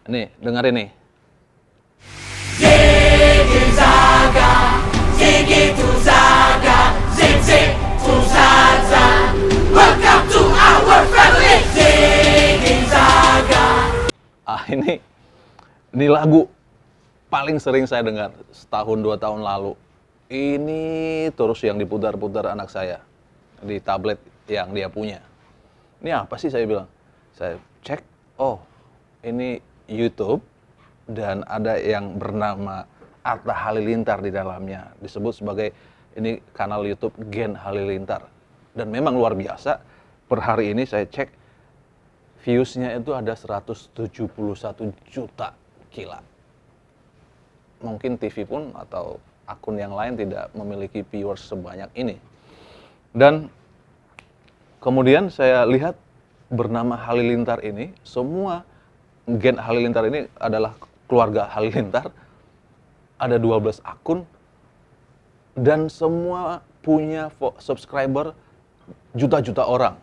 Nih, dengerin nih. Ziggy Zaga, Ziggy to Zaga, Zig Zig to Zaza. Welcome to our family, Ziggy Zaga. Ini lagu paling sering saya dengar setahun 2 tahun lalu. Ini terus yang diputar-putar anak saya di tablet yang dia punya. Ini apa sih, saya bilang. Saya cek, oh ini YouTube dan ada yang bernama Atta Halilintar di dalamnya. Disebut sebagai ini kanal YouTube Gen Halilintar. Dan memang luar biasa. Per hari ini saya cek views-nya itu ada 171 juta, gila. Mungkin TV pun atau akun yang lain tidak memiliki viewers sebanyak ini. Dan kemudian saya lihat bernama Halilintar ini, semua Gen Halilintar ini adalah keluarga Halilintar. Ada 12 akun dan semua punya subscriber juta-juta orang.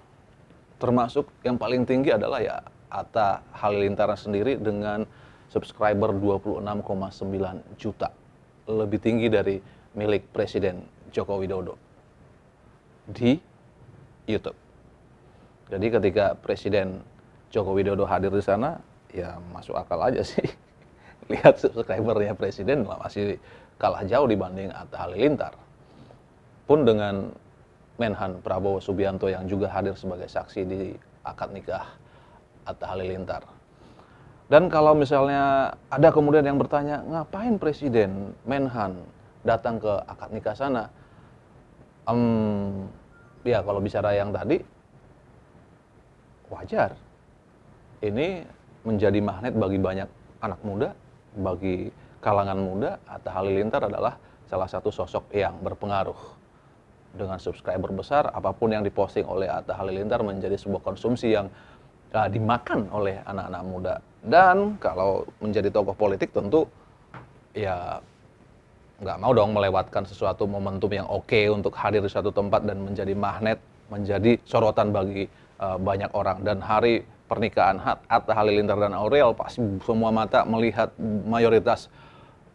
Termasuk yang paling tinggi adalah ya Atta Halilintar sendiri dengan subscriber 26,9 juta. Lebih tinggi dari milik Presiden Joko Widodo di YouTube. Jadi ketika Presiden Joko Widodo hadir di sana, ya masuk akal aja sih. Lihat subscribernya Presiden masih kalah jauh dibanding Atta Halilintar. Pun dengan Menhan Prabowo Subianto yang juga hadir sebagai saksi di akad nikah Atta Halilintar. Dan kalau misalnya ada kemudian yang bertanya, ngapain Presiden, Menhan datang ke akad nikah sana? Ya kalau bicara yang tadi, wajar. Ini menjadi magnet bagi banyak anak muda, bagi kalangan muda. Atta Halilintar adalah salah satu sosok yang berpengaruh. Dengan subscriber besar, apapun yang diposting oleh Atta Halilintar menjadi sebuah konsumsi yang dimakan oleh anak-anak muda. Dan kalau menjadi tokoh politik tentu ya nggak mau dong melewatkan sesuatu momentum yang oke untuk hadir di suatu tempat dan menjadi magnet, menjadi sorotan bagi banyak orang. Dan hari pernikahan Atta Halilintar dan Aurel pasti semua mata melihat, mayoritas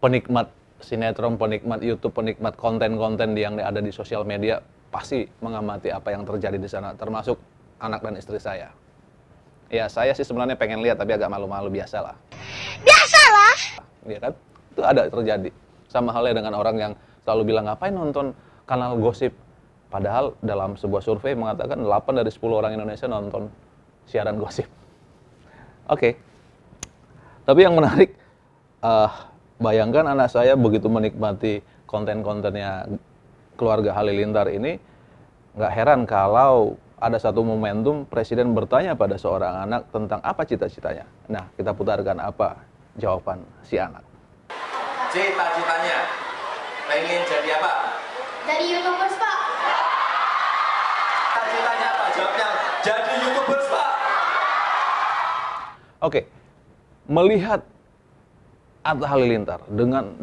penikmat sinetron, penikmat YouTube, penikmat konten-konten yang ada di sosial media pasti mengamati apa yang terjadi di sana, termasuk anak dan istri saya. Ya saya sih sebenarnya pengen lihat tapi agak malu-malu, biasalah. Biasalah. Iya kan? Itu ada terjadi. Sama halnya dengan orang yang selalu bilang ngapain nonton kanal gosip. Padahal dalam sebuah survei mengatakan 8 dari 10 orang Indonesia nonton siaran gosip. Oke. Tapi yang menarik, bayangkan anak saya begitu menikmati konten-kontennya keluarga Halilintar ini, nggak heran kalau ada satu momentum Presiden bertanya pada seorang anak tentang apa cita-citanya. Nah, kita putarkan apa jawaban si anak. Cita-citanya pengen jadi apa? Jadi YouTubers, Pak. Cita-citanya apa? Jawabnya jadi YouTubers, Pak. Oke, melihat Atta Halilintar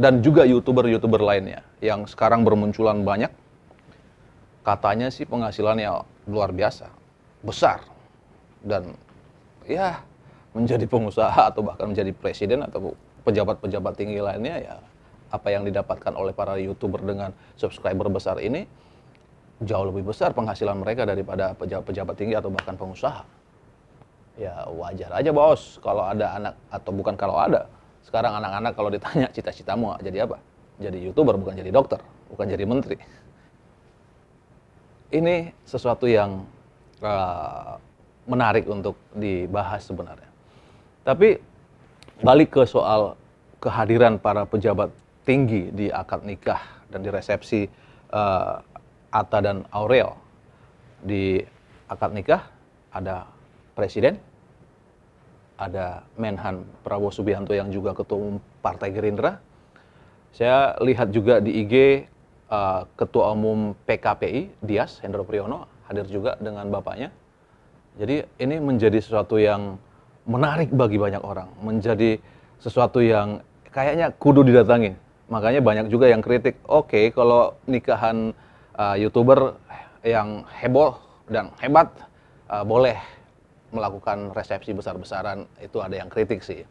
dan juga YouTuber-YouTuber lainnya yang sekarang bermunculan banyak, katanya sih penghasilannya luar biasa, besar, dan ya menjadi pengusaha atau bahkan menjadi presiden atau pejabat-pejabat tinggi lainnya, ya apa yang didapatkan oleh para YouTuber dengan subscriber besar ini jauh lebih besar penghasilan mereka daripada pejabat-pejabat tinggi atau bahkan pengusaha. Ya wajar aja bos kalau ada anak, atau bukan kalau ada, sekarang anak-anak kalau ditanya cita-citamu jadi apa? Jadi YouTuber, bukan jadi dokter, bukan jadi menteri. Ini sesuatu yang menarik untuk dibahas sebenarnya. Tapi balik ke soal kehadiran para pejabat tinggi di akad nikah dan di resepsi Atta dan Aurel. Di akad nikah ada Presiden, ada Menhan Prabowo Subianto yang juga Ketua Umum Partai Gerindra. Saya lihat juga di IG Ketua Umum PKPI, Dias Hendro Priyono, hadir juga dengan bapaknya. Jadi ini menjadi sesuatu yang menarik bagi banyak orang, menjadi sesuatu yang kayaknya kudu didatangi. Makanya banyak juga yang kritik, oke, kalau nikahan YouTuber yang heboh dan hebat, boleh melakukan resepsi besar-besaran, itu ada yang kritik sih.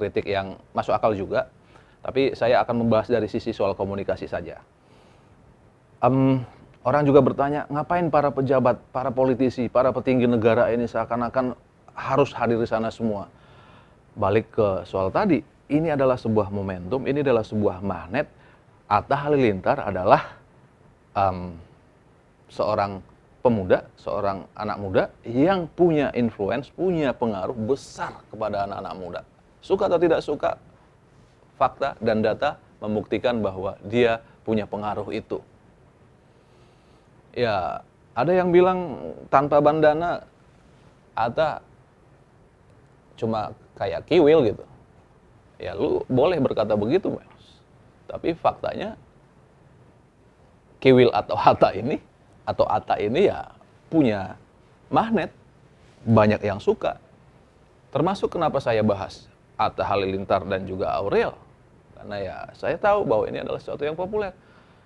kritik yang masuk akal juga. Tapi saya akan membahas dari sisi soal komunikasi saja. Orang juga bertanya, ngapain para pejabat, para politisi, para petinggi negara ini seakan-akan harus hadir di sana semua. Balik ke soal tadi, ini adalah sebuah momentum, ini adalah sebuah magnet. Atta Halilintar adalah seorang pemuda, seorang anak muda yang punya influence, punya pengaruh besar kepada anak-anak muda. Suka atau tidak suka, fakta dan data membuktikan bahwa dia punya pengaruh itu. Ya, ada yang bilang tanpa bandana Atta cuma kayak kiwil gitu. Ya lu boleh berkata begitu, Mas. Tapi faktanya kiwil atau Atta ini ya punya magnet, banyak yang suka. Termasuk kenapa saya bahas Atta Halilintar dan juga Aurel. Karena ya saya tahu bahwa ini adalah sesuatu yang populer.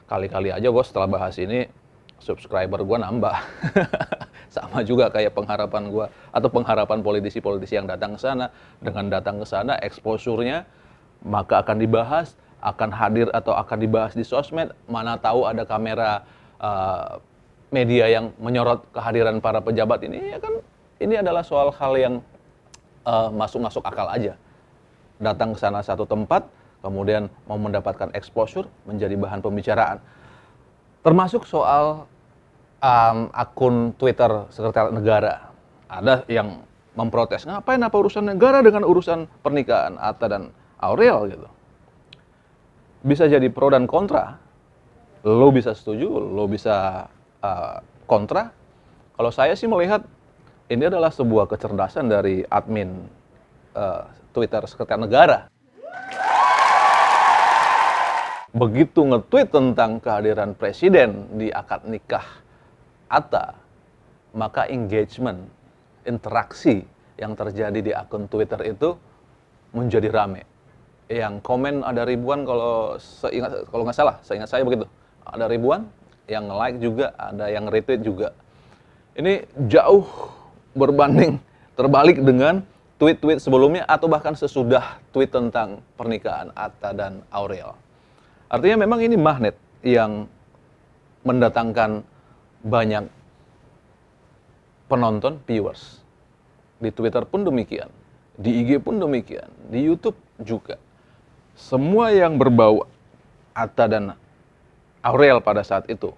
Kali-kali aja gue setelah bahas ini subscriber gue nambah. Sama juga kayak pengharapan gue atau pengharapan politisi-politisi yang datang ke sana. Dengan datang ke sana, exposure-nya maka akan dibahas, akan hadir atau akan dibahas di sosmed. Mana tahu ada kamera media yang menyorot kehadiran para pejabat ini, ya kan ini adalah soal hal yang masuk akal aja. Datang ke sana satu tempat, kemudian mau mendapatkan exposure, menjadi bahan pembicaraan. Termasuk soal akun Twitter Sekretariat Negara. Ada yang memprotes, ngapain apa urusan negara dengan urusan pernikahan Atta dan Aurel gitu. Bisa jadi pro dan kontra. Lo bisa setuju, lo bisa kontra. Kalau saya sih melihat ini adalah sebuah kecerdasan dari admin Twitter Sekretariat Negara. Begitu nge-tweet tentang kehadiran presiden di akad nikah Atta, maka engagement, interaksi yang terjadi di akun Twitter itu menjadi rame. Yang komen ada ribuan kalau nggak salah, seingat saya begitu. Ada ribuan, yang like juga, ada yang retweet juga. Ini jauh berbanding terbalik dengan tweet-tweet sebelumnya atau bahkan sesudah tweet tentang pernikahan Atta dan Aurel. Artinya memang ini magnet yang mendatangkan banyak penonton, viewers. Di Twitter pun demikian, di IG pun demikian, di YouTube juga. Semua yang berbau Atta dan Aurel pada saat itu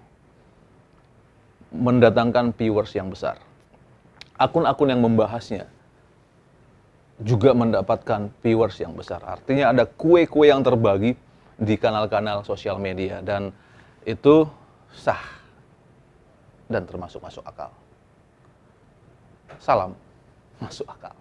mendatangkan viewers yang besar. Akun-akun yang membahasnya juga mendapatkan viewers yang besar. Artinya ada kue-kue yang terbagi di kanal-kanal sosial media dan itu sah dan termasuk masuk akal. Salam masuk akal.